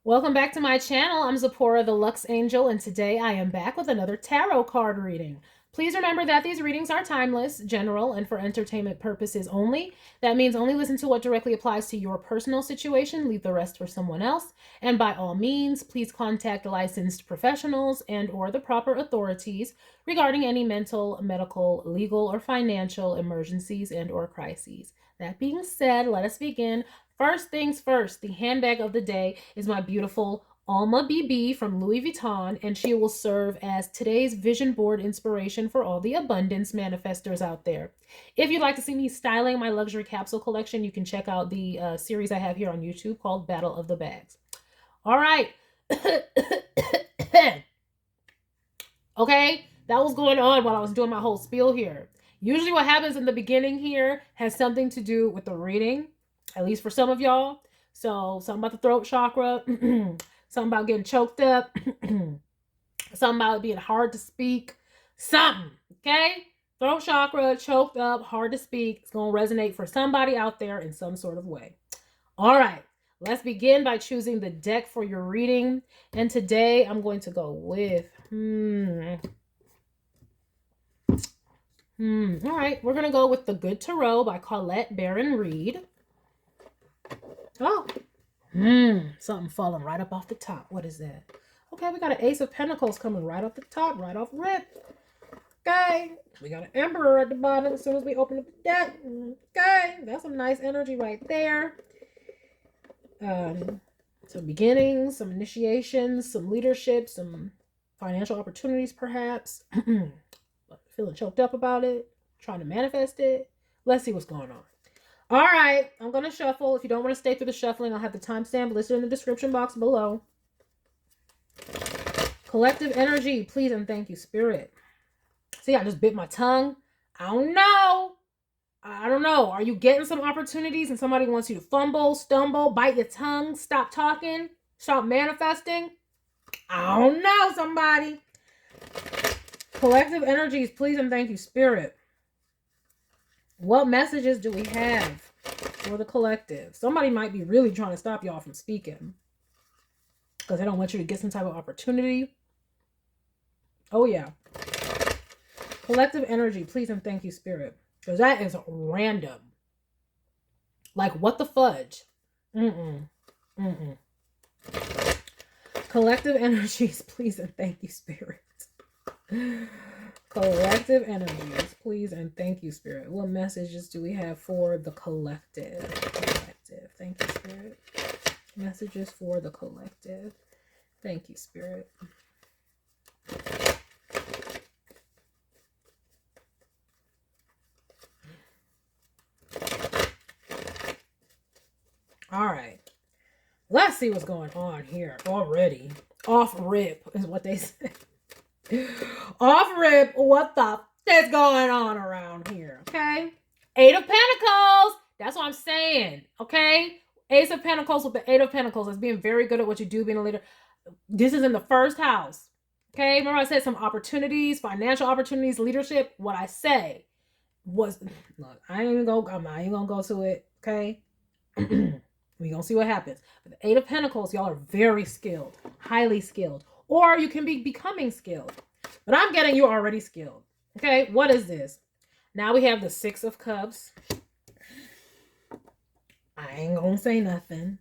Welcome back to my channel. I'm Zipporah, the Lux Angel, and today I am back with another tarot card reading. Please remember that these readings are timeless, general, and for entertainment purposes only. That means only listen to what directly applies to your personal situation, leave the rest for someone else. And by all means, please contact licensed professionals and or the proper authorities regarding any mental, medical, legal, or financial emergencies and or crises. That being said, let us begin. First things first, the handbag of the day is my beautiful Alma BB from Louis Vuitton, and she will serve as today's vision board inspiration for all the abundance manifestors out there. If you'd like to see me styling my luxury capsule collection, you can check out the series I have here on YouTube called Battle of the Bags. All right. Okay, that was going on while I was doing my whole spiel here. Usually what happens in the beginning here has something to do with the reading, at least for some of y'all. So something about the throat chakra, something about getting choked up, something about it being hard to speak, something, okay? Throat chakra, choked up, hard to speak. It's going to resonate for somebody out there in some sort of way. All right, let's begin by choosing the deck for your reading. And today I'm going to go with, all right, we're going to go with The Good Tarot by Colette Baron Reed. Oh, something falling right up off the top. What is that? Okay, we got an Ace of Pentacles coming right off the top, right off rip. Okay, we got an Emperor at the bottom as soon as we open up the deck. Okay, that's some nice energy right there. Some beginnings, some initiations, some leadership, some financial opportunities perhaps. Feeling choked up about it, trying to manifest it. Let's see what's going on. All right, I'm going to shuffle. If you don't want to stay through the shuffling, I'll have the timestamp listed in the description box below. Collective energy, please and thank you, Spirit. See, I just bit my tongue. I don't know. Are you getting some opportunities and somebody wants you to fumble, stumble, bite your tongue, stop talking, stop manifesting? I don't know, somebody. Collective energies, please and thank you, Spirit. What messages do we have for the collective? Somebody might be really trying to stop y'all from speaking because they don't want you to get some type of opportunity. Oh, yeah. Collective energy, please and thank you, Spirit. Because that is random. Like, what the fudge? Collective energies, please and thank you, Spirit. Collective energies, please and thank you, Spirit. What messages do we have for the collective? Thank you, Spirit. Messages for the collective. Thank you, Spirit. All right. Let's see what's going on here already. Off rip is what they say. Off rip, what the is going on around here, okay? Eight of Pentacles. That's what I'm saying, okay? Ace of Pentacles with the Eight of Pentacles is being very good at what you do, being a leader. This is in the first house, okay? Remember I said some opportunities, financial opportunities, leadership. What I say was, look, I'm not even gonna go to it, okay? We're gonna see what happens. But the Eight of Pentacles, y'all are very skilled, highly skilled. Or you can be becoming skilled. But I'm getting you already skilled. Okay, what is this? Now we have the Six of Cups. I ain't gonna say nothing.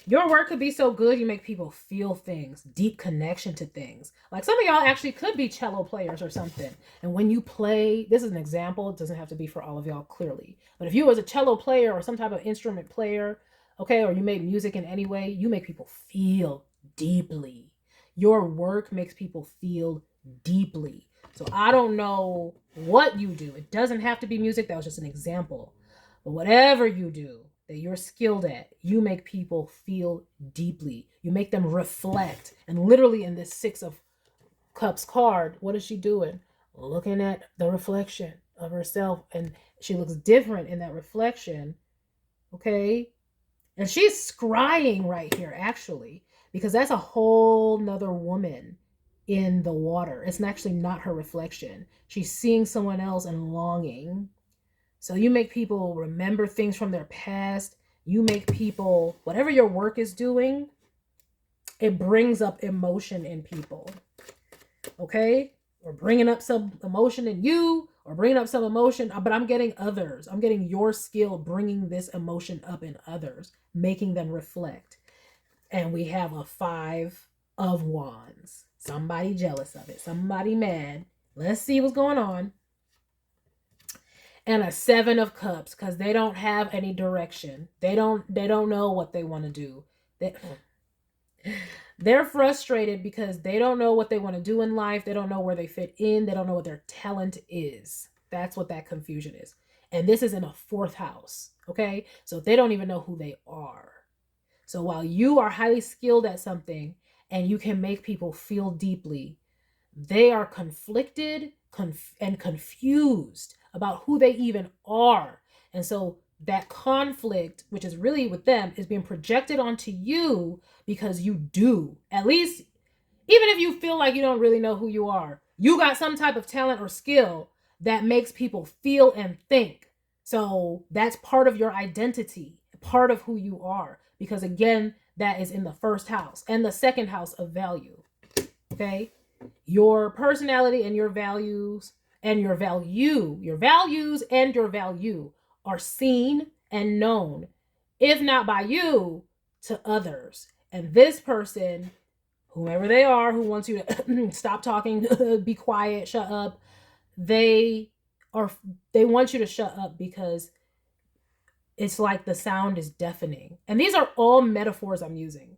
Your work could be so good you make people feel things, deep connection to things. Like some of y'all actually could be cello players or something. And when you play, this is an example. It doesn't have to be for all of y'all clearly. But if you was a cello player or some type of instrument player, okay, or you made music in any way, you make people feel deeply. Your work makes people feel deeply. So I don't know what you do. It doesn't have to be music. That was just an example. But whatever you do that you're skilled at, you make people feel deeply. You make them reflect. And literally in this Six of Cups card, what is she doing? Looking at the reflection of herself. And she looks different in that reflection. Okay? And she's scrying right here, actually. Because that's a whole nother woman in the water. It's actually not her reflection. She's seeing someone else and longing. So you make people remember things from their past, You make people, whatever your work is doing, it brings up emotion in people. Okay? Or bringing up some emotion in you, or bringing up some emotion, but I'm getting others. I'm getting your skill bringing this emotion up in others, making them reflect. And we have a 5 of Wands. Somebody jealous of it. Somebody mad. Let's see what's going on. And a 7 of Cups, because they don't have any direction. They don't know what they want to do. They're frustrated because they don't know what they want to do in life. They don't know where they fit in. They don't know what their talent is. That's what that confusion is. And this is in a 4th house. Okay? So they don't even know who they are. So while you are highly skilled at something and you can make people feel deeply, they are conflicted and confused about who they even are. And so that conflict, which is really with them, is being projected onto you because you do. At least, even if you feel like you don't really know who you are, you got some type of talent or skill that makes people feel and think. So that's part of your identity, part of who you are. Because again, that is in the 1st house and the 2nd house of value. Okay? Your personality and your values and your values and your value are seen and known, if not by you, to others. And this person, whomever they are, who wants you to stop talking, be quiet, shut up, they want you to shut up because it's like the sound is deafening. And these are all metaphors I'm using.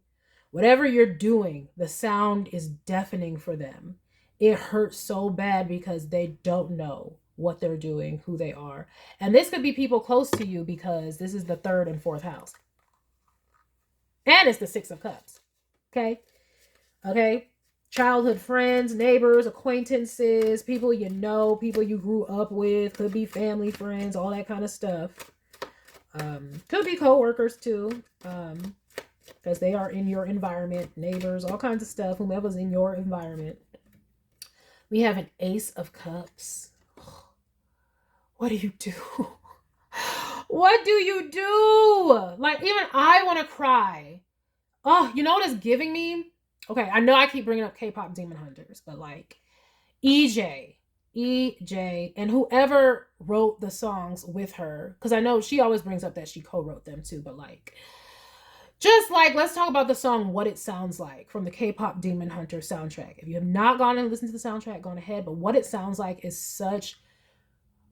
Whatever you're doing, the sound is deafening for them. It hurts so bad because they don't know what they're doing, who they are. And this could be people close to you because this is the 3rd and 4th house. And it's the 6 of Cups. Okay? Okay? Childhood friends, neighbors, acquaintances, people you know, people you grew up with, could be family, friends, all that kind of stuff. Could be co-workers too, because they are in your environment, neighbors, all kinds of stuff, whomever's in your environment. We have an Ace of Cups. What do you do? What do you do? Like, even I want to cry. Oh, you know what it's giving me? Okay, I know I keep bringing up K-pop Demon Hunters, but like EJ, and whoever wrote the songs with her, because I know she always brings up that she co-wrote them too, but like, just like, let's talk about the song What It Sounds Like from the K-pop Demon Hunter soundtrack. If you have not gone and listened to the soundtrack, go ahead, but What It Sounds Like is such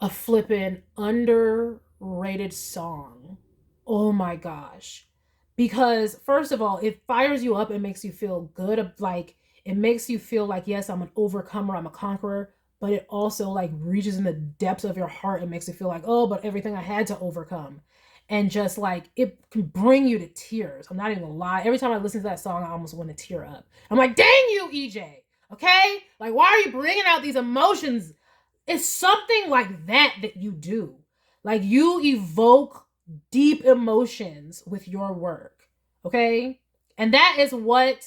a flippin' underrated song. Oh my gosh. Because first of all, it fires you up and makes you feel good. Like, it makes you feel like, yes, I'm an overcomer, I'm a conqueror, but it also like reaches in the depths of your heart and makes you feel like, oh, but everything I had to overcome. And just like, it can bring you to tears. I'm not even gonna lie. Every time I listen to that song, I almost want to tear up. I'm like, dang you, EJ. Okay? Like, why are you bringing out these emotions? It's something like that you do. Like, you evoke deep emotions with your work. Okay? And that is what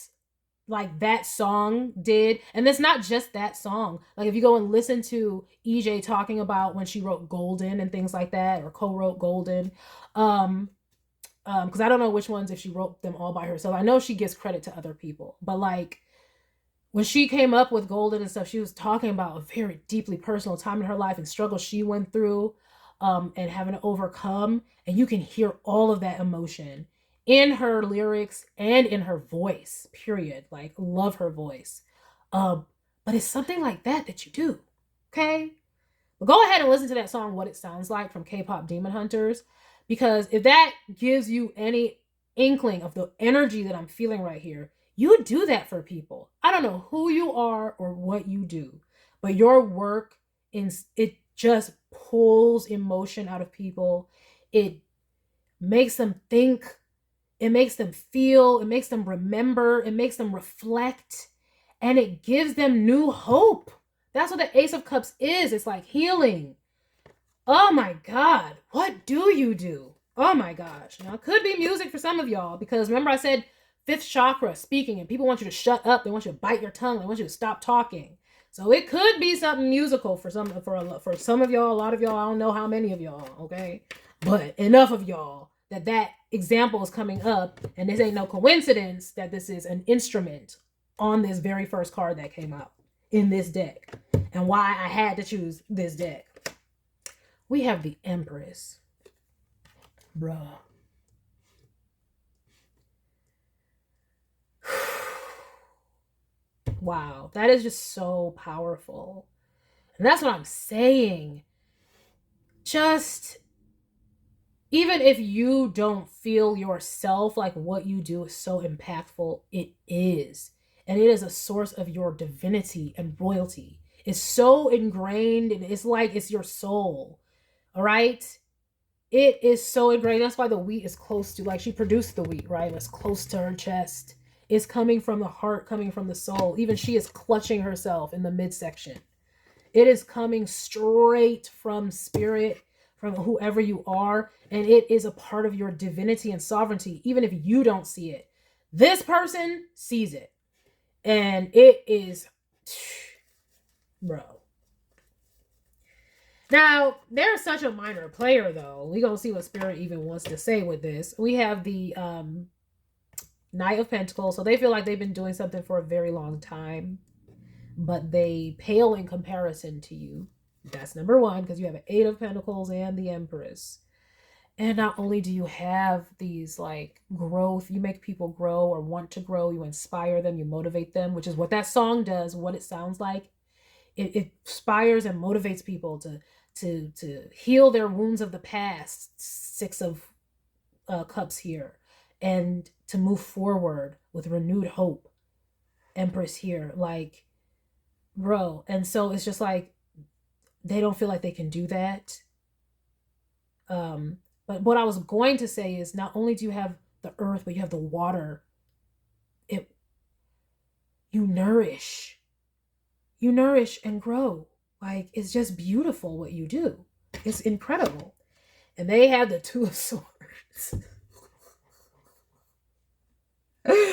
like that song did. And it's not just that song. Like, if you go and listen to EJ talking about when she wrote Golden and things like that, or co-wrote Golden, because I don't know which ones, if she wrote them all by herself. I know she gives credit to other people, but like when she came up with Golden and stuff, she was talking about a very deeply personal time in her life and struggles she went through, and having to overcome. And you can hear all of that emotion in her lyrics and in her voice, period. Like, love her voice. But it's something like that you do. Okay? But go ahead and listen to that song, What It Sounds Like, from K-pop Demon Hunters. Because if that gives you any inkling of the energy that I'm feeling right here, you do that for people. I don't know who you are or what you do, but your work, it just pulls emotion out of people. It makes them think. It makes them feel. It makes them remember. It makes them reflect. And it gives them new hope. That's what the Ace of Cups is. It's like healing. Oh my God. What do you do? Oh my gosh. Now, it could be music for some of y'all, because remember I said 5th chakra, speaking, and people want you to shut up. They want you to bite your tongue. They want you to stop talking. So it could be something musical for some of y'all, a lot of y'all. I don't know how many of y'all, okay? But enough of y'all that that example is coming up, and this ain't no coincidence that this is an instrument on this very first card that came out in this deck, and why I had to choose this deck. We have the Empress. Bruh. Wow, that is just so powerful. And that's what I'm saying. Just, even if you don't feel yourself like what you do is so impactful, it is. And it is a source of your divinity and royalty. It's so ingrained, and it's like it's your soul. All right? It is so ingrained. That's why the wheat is close to, like, she produced the wheat, right? It's close to her chest. It's coming from the heart, coming from the soul. Even she is clutching herself in the midsection. It is coming straight from spirit, from whoever you are. And it is a part of your divinity and sovereignty, even if you don't see it. This person sees it. And it is, bro. Now, they're such a minor player, though. We're going to see what Spirit even wants to say with this. We have the Knight of Pentacles. So they feel like they've been doing something for a very long time, but they pale in comparison to you. That's number one, because you have an 8 of Pentacles and the Empress. And not only do you have these, like, growth, you make people grow or want to grow, you inspire them, you motivate them, which is what that song does, what it sounds like. It inspires and motivates people to heal their wounds of the past, 6 of Cups here, and to move forward with renewed hope. Empress here, like, bro. And so it's just like, they don't feel like they can do that. But what I was going to say is, not only do you have the earth, but you have the water. You nourish and grow. Like, it's just beautiful what you do. It's incredible. And they have the 2 of Swords. Listen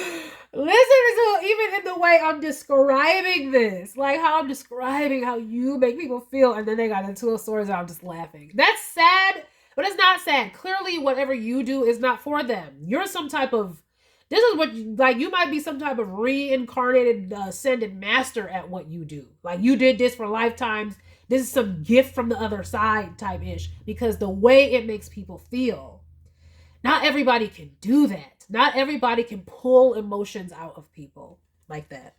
to, even in the way I'm describing this, like how I'm describing how you make people feel, and then they got the 2 of Swords and I'm just laughing. That's sad, but it's not sad. Clearly, whatever you do is not for them. You're some type of, this is what, like, you might be some type of reincarnated, ascended master at what you do. Like, you did this for lifetimes. This is some gift from the other side type ish, because the way it makes people feel. Not everybody can do that. Not everybody can pull emotions out of people like that.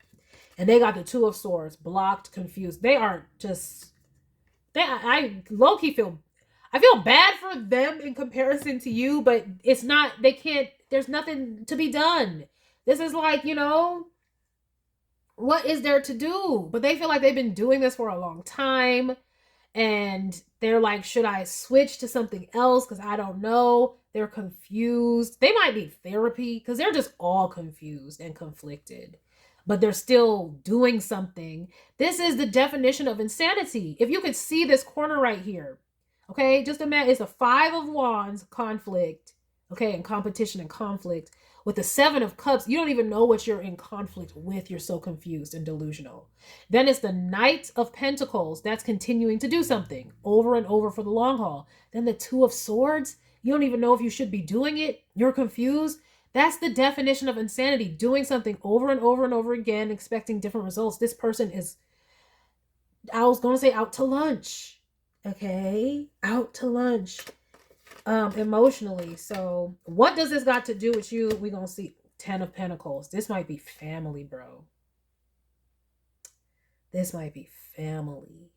And they got the 2 of Swords, blocked, confused. They are just, I low-key feel, I feel bad for them in comparison to you, but it's not, they can't, there's nothing to be done. This is like, you know, what is there to do? But they feel like they've been doing this for a long time. And they're like, should I switch to something else? Because I don't know. They're confused. They might need therapy because they're just all confused and conflicted. But they're still doing something. This is the definition of insanity. If you could see this corner right here, okay, just imagine it's a 5 of Wands, conflict, okay, and competition and conflict. With the 7 of Cups, you don't even know what you're in conflict with. You're so confused and delusional. Then it's the Knight of Pentacles. That's continuing to do something over and over for the long haul. Then the 2 of Swords. You don't even know if you should be doing it. You're confused. That's the definition of insanity. Doing something over and over and over again, expecting different results. This person is, I was going to say, out to lunch. Okay? Out to lunch. Emotionally. So what does this got to do with you? We're gonna see 10 of Pentacles. This might be family, bro. This might be family.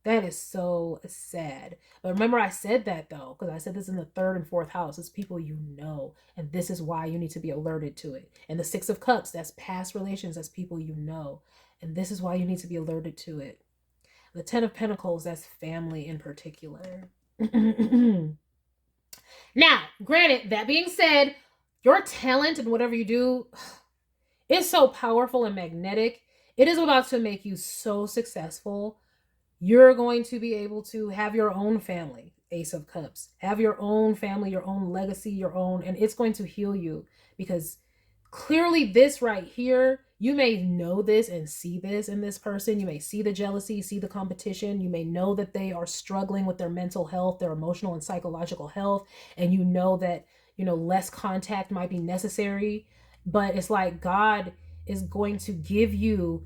That is so sad. But remember, I said that though, because I said this in the 3rd and 4th house. It's people you know, and this is why you need to be alerted to it. And the 6 of Cups, that's past relations, that's people you know, and this is why you need to be alerted to it. The 10 of Pentacles, that's family in particular. Now, granted, that being said, your talent and whatever you do is so powerful and magnetic. It is about to make you so successful. You're going to be able to have your own family, Ace of Cups. Have your own family, your own legacy, your own, and it's going to heal you, because clearly this right here, you may know this and see this in this person. You may see the jealousy, see the competition. You may know that they are struggling with their mental health, their emotional and psychological health. And you know that, less contact might be necessary. But it's like God is going to give you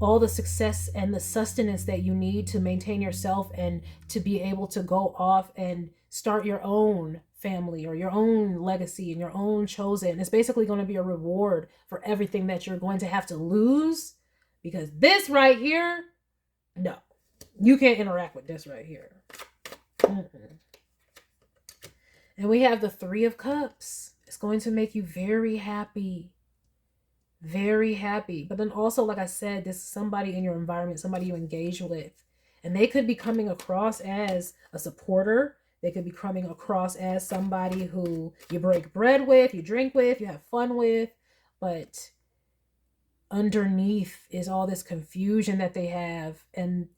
all the success and the sustenance that you need to maintain yourself and to be able to go off and start your own family or your own legacy and your own chosen. It's basically going to be a reward for everything that you're going to have to lose, because this right here, no, you can't interact with this right here. And we have the Three of Cups. It's going to make you very happy. Very happy. But then also, like I said, this is somebody in your environment, somebody you engage with. And they could be coming across as a supporter. They could be coming across as somebody who you break bread with, you drink with, you have fun with. But underneath is all this confusion that they have. And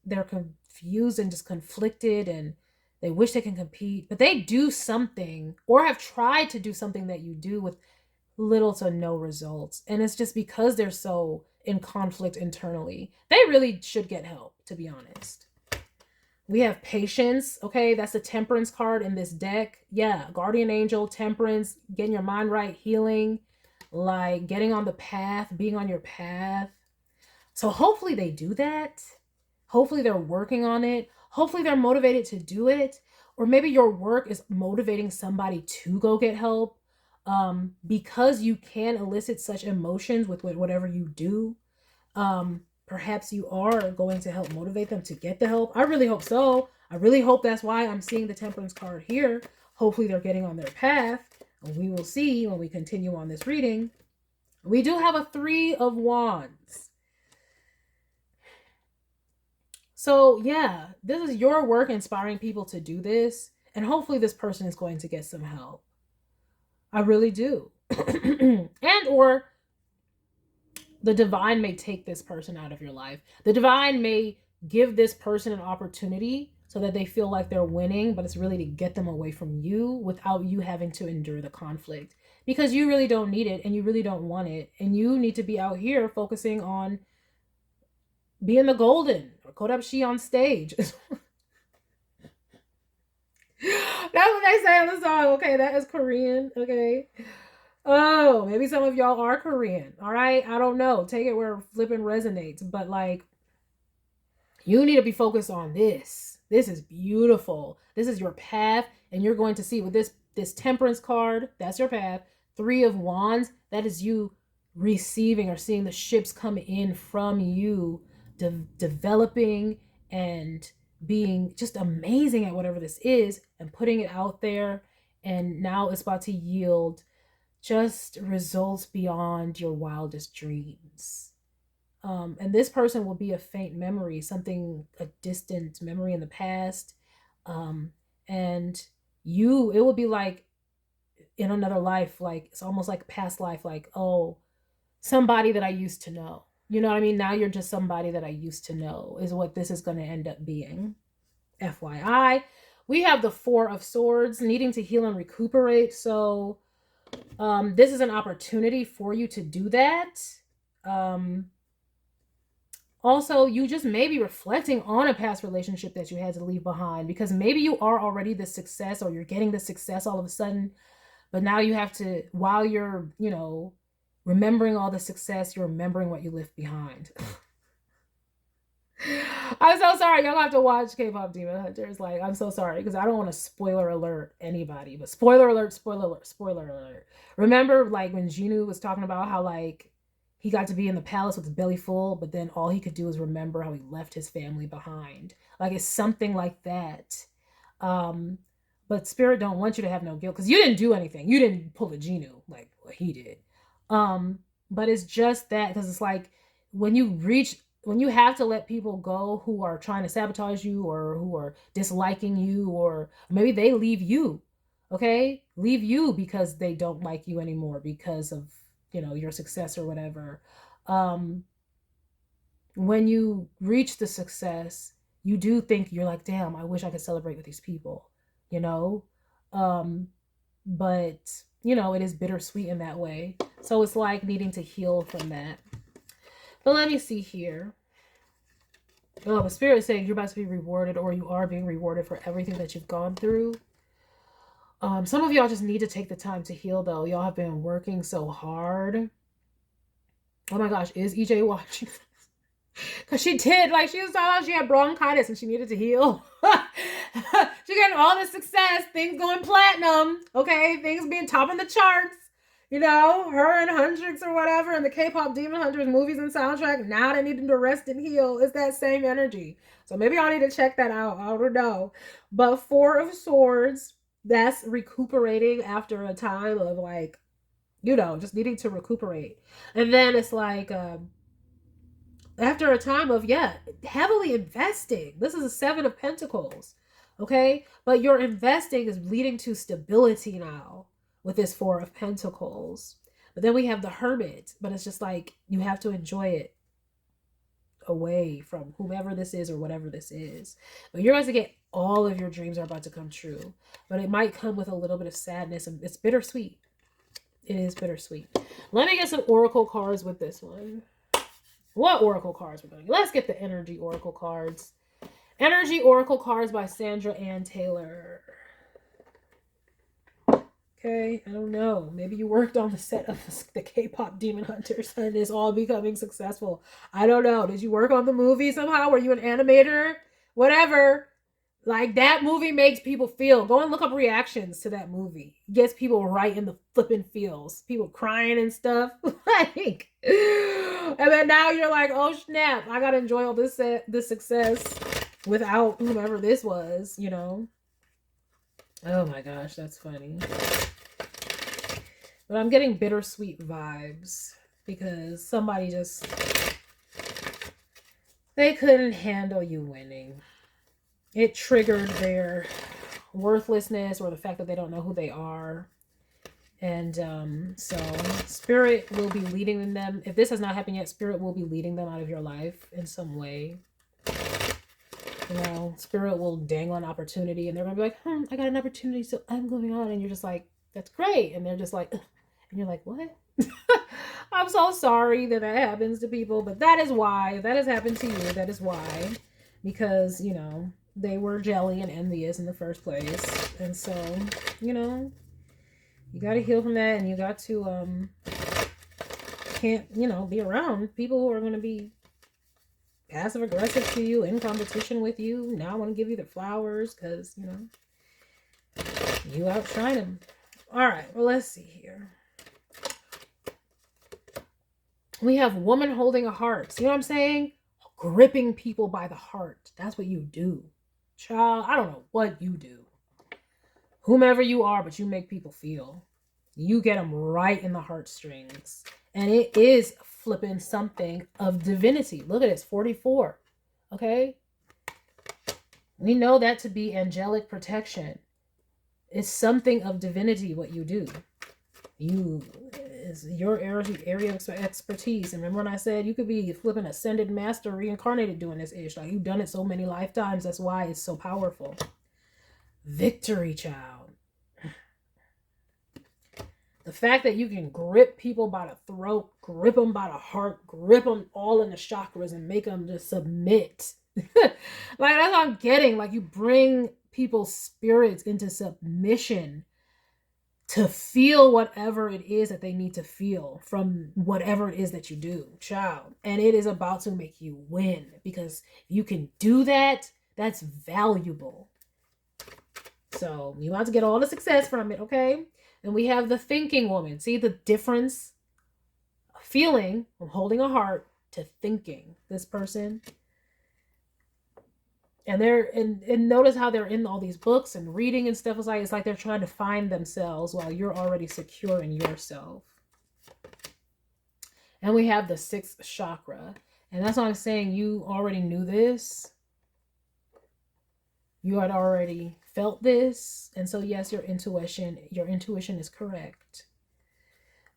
they're confused and just conflicted, and they wish they can compete. But they do something or have tried to do something that you do with little to no results. And it's just because they're so in conflict internally. They really should get help, to be honest. We have patience. Okay, that's the Temperance card in this deck. Yeah, guardian angel, temperance, getting your mind right, healing, like getting on the path, being on your path. So hopefully they do that. Hopefully they're working on it. Hopefully they're motivated to do it. Or maybe your work is motivating somebody to go get help. Because you can elicit such emotions with whatever you do. Perhaps you are going to help motivate them to get the help. I really hope so. I really hope that's why I'm seeing the Temperance card here. Hopefully they're getting on their path. And we will see when we continue on this reading. We do have a Three of Wands. So yeah, this is your work inspiring people to do this. And hopefully this person is going to get some help. I really do. And or the divine may take this person out of your life. The divine may give this person an opportunity so that they feel like they're winning, but it's really to get them away from you without you having to endure the conflict, because you really don't need it and you really don't want it. And you need to be out here focusing on being the golden or Kodapshi on stage. That's what they say on the song. Okay, that is Korean. Okay. Oh, maybe some of y'all are Korean. All right. I don't know. Take it where flipping resonates. But like, you need to be focused on this. This is beautiful. This is your path. And you're going to see with this Temperance card, that's your path. Three of Wands, that is you receiving or seeing the ships come in from you, developing and being just amazing at whatever this is and putting it out there. And now it's about to yield just results beyond your wildest dreams. And this person will be a faint memory, a distant memory in the past. And it will be like in another life, like it's almost like past life, like, oh, somebody that I used to know. You know what I mean? Now you're just somebody that I used to know is what this is going to end up being. FYI, we have the Four of Swords, needing to heal and recuperate. So this is an opportunity for you to do that. Also, you just may be reflecting on a past relationship that you had to leave behind, because maybe you are already the success or you're getting the success all of a sudden, but now you have to, while you're, remembering all the success, you're remembering what you left behind. I'm so sorry. Y'all have to watch K-Pop Demon Hunters. Like, I'm so sorry because I don't want to spoiler alert anybody, but spoiler alert, spoiler alert, spoiler alert. Remember, like, when Jinu was talking about how, like, he got to be in the palace with his belly full, but then all he could do is remember how he left his family behind. Like, it's something like that. But Spirit don't want you to have no guilt because you didn't do anything. You didn't pull a Jinu like what he did. But it's just that, because it's like when you have to let people go who are trying to sabotage you or who are disliking you, or maybe they leave you, okay? Leave you because they don't like you anymore because of, your success or whatever. When you reach the success, you do think, you're like, damn, I wish I could celebrate with these people, but, it is bittersweet in that way. So it's like needing to heal from that. But let me see here. Oh, the spirit is saying you're about to be rewarded, or you are being rewarded for everything that you've gone through. Some of y'all just need to take the time to heal, though. Y'all have been working so hard. Oh my gosh, is EJ watching? Because she did, like, she was talking about she had bronchitis and she needed to heal. She got all this success, things going platinum, okay? Things being top in the charts. You know, her and Hundreds or whatever, and the K-pop Demon Hunters movies and soundtrack. Now they need to rest and heal. It's that same energy. So maybe I need to check that out. I don't know. But Four of Swords, that's recuperating after a time of, like, you know, just needing to recuperate. And then it's like, after a time of, yeah, heavily investing. This is a Seven of Pentacles, okay? But your investing is leading to stability now with this Four of Pentacles. But then we have the Hermit, but it's just like you have to enjoy it away from whomever this is or whatever this is. But you're going to get all of your dreams are about to come true. But it might come with a little bit of sadness, and it's bittersweet. It is bittersweet. Let me get some oracle cards with this one. What oracle cards we're going to get? Let's get the energy oracle cards. Energy oracle cards by Sandra Ann Taylor. Okay, I don't know. Maybe you worked on the set of the K-pop Demon Hunters and it's all becoming successful. I don't know. Did you work on the movie somehow? Were you an animator? Whatever. Like, that movie makes people feel. Go and look up reactions to that movie. It gets people right in the flipping feels. People crying and stuff. Like, and then now you're like, oh snap, I gotta enjoy all this success without whomever this was, you know. Oh my gosh, that's funny. But I'm getting bittersweet vibes because somebody just, they couldn't handle you winning. It triggered their worthlessness or the fact that they don't know who they are. And so Spirit will be leading them. If this has not happened yet, Spirit will be leading them out of your life in some way. You know, Spirit will dangle an opportunity and they're going to be like, I got an opportunity, so I'm going on. And you're just like, that's great. And they're just like, ugh. And you're like, what? I'm so sorry that happens to people, but that is why. If that has happened to you, that is why. Because, you know, they were jelly and envious in the first place. And so, you know, you got to heal from that, and you got to, can't, you know, be around people who are going to be passive aggressive to you, in competition with you. Now I want to give you the flowers because, you know, you outshine them. All right, well, let's see here. We have woman holding a heart. See what I'm saying? Gripping people by the heart. That's what you do. Child, I don't know what you do. Whomever you are, but you make people feel. You get them right in the heartstrings. And it is flipping something of divinity. Look at this, 44. Okay? We know that to be angelic protection. It's something of divinity what you do. You is your area of expertise. And remember when I said you could be flipping ascended master reincarnated doing this ish. Like, you've done it so many lifetimes. That's why it's so powerful. Victory, child. The fact that you can grip people by the throat, grip them by the heart, grip them all in the chakras and make them just submit. Like, that's what I'm getting. Like, you bring people's spirits into submission to feel whatever it is that they need to feel from whatever it is that you do, child. And it is about to make you win, because if you can do that, that's valuable. So you want to get all the success from it, okay? And we have the thinking woman. See the difference? Feeling from holding a heart to thinking. This person. And they're and notice how they're in all these books and reading and stuff. It's like they're trying to find themselves while you're already secure in yourself. And we have the 6th chakra. And that's what I'm saying. You already knew this. You had already felt this. And so yes, your intuition is correct.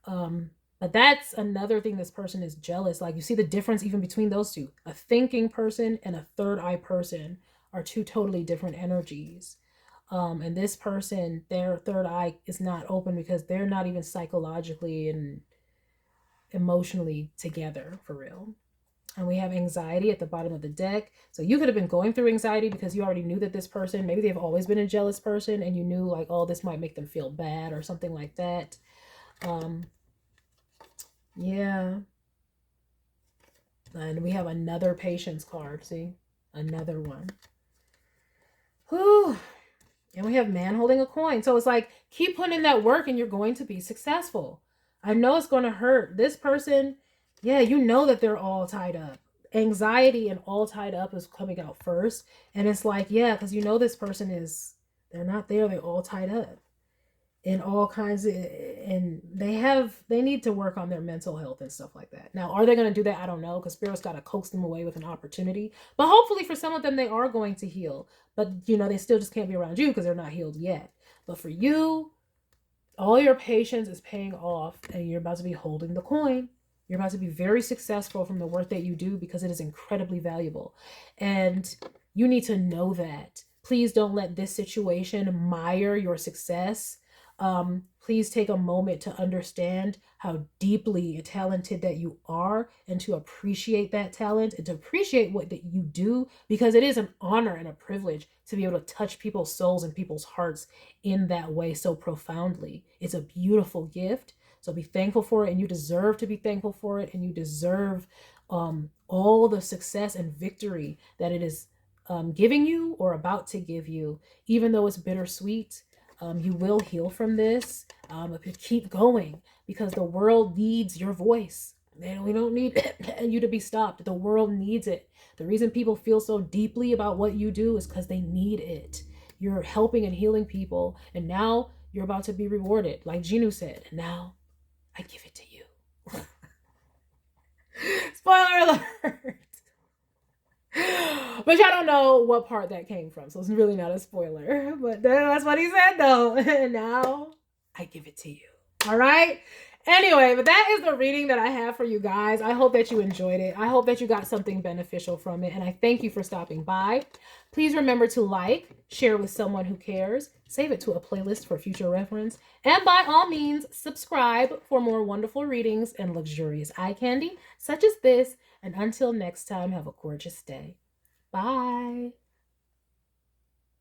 But that's another thing. This person is jealous. Like, you see the difference even between those two. A thinking person and a third eye person are two totally different energies. And this person, their third eye is not open because they're not even psychologically and emotionally together for real. And we have anxiety at the bottom of the deck. So you could have been going through anxiety because you already knew that this person, maybe they've always been a jealous person and you knew like, oh, this might make them feel bad or something like that. Yeah. And we have another patience card. See? Another one. Whew. And we have man holding a coin. So it's like, keep putting in that work and you're going to be successful. I know it's going to hurt. This person, yeah, you know that they're all tied up. Anxiety and all tied up is coming out first. And it's like, yeah, because you know this person is, they're not there. They're all tied up in all kinds of, and they need to work on their mental health and stuff like that. Now, are they going to do that? I don't know, because Spirit's got to coax them away with an opportunity. But hopefully for some of them, they are going to heal. But, you know, they still just can't be around you because they're not healed yet. But for you, all your patience is paying off and you're about to be holding the coin. You're about to be very successful from the work that you do because it is incredibly valuable. And you need to know that. Please don't let this situation mire your success. Please take a moment to understand how deeply talented that you are and to appreciate that talent and to appreciate what that you do, because it is an honor and a privilege to be able to touch people's souls and people's hearts in that way so profoundly. It's a beautiful gift. So be thankful for it, and you deserve to be thankful for it, and you deserve all the success and victory that it is giving you or about to give you, even though it's bittersweet. You will heal from this. Keep going, because the world needs your voice. And we don't need you to be stopped. The world needs it. The reason people feel so deeply about what you do is because they need it. You're helping and healing people, and now you're about to be rewarded. Like Genu said, now I give it to you. Spoiler alert. But y'all don't know what part that came from, so it's really not a spoiler. But that's what he said, though. And now I give it to you. All right? Anyway, but that is the reading that I have for you guys. I hope that you enjoyed it. I hope that you got something beneficial from it. And I thank you for stopping by. Please remember to like, share with someone who cares, save it to a playlist for future reference, and by all means, subscribe for more wonderful readings and luxurious eye candy such as this. And until next time, have a gorgeous day. Bye.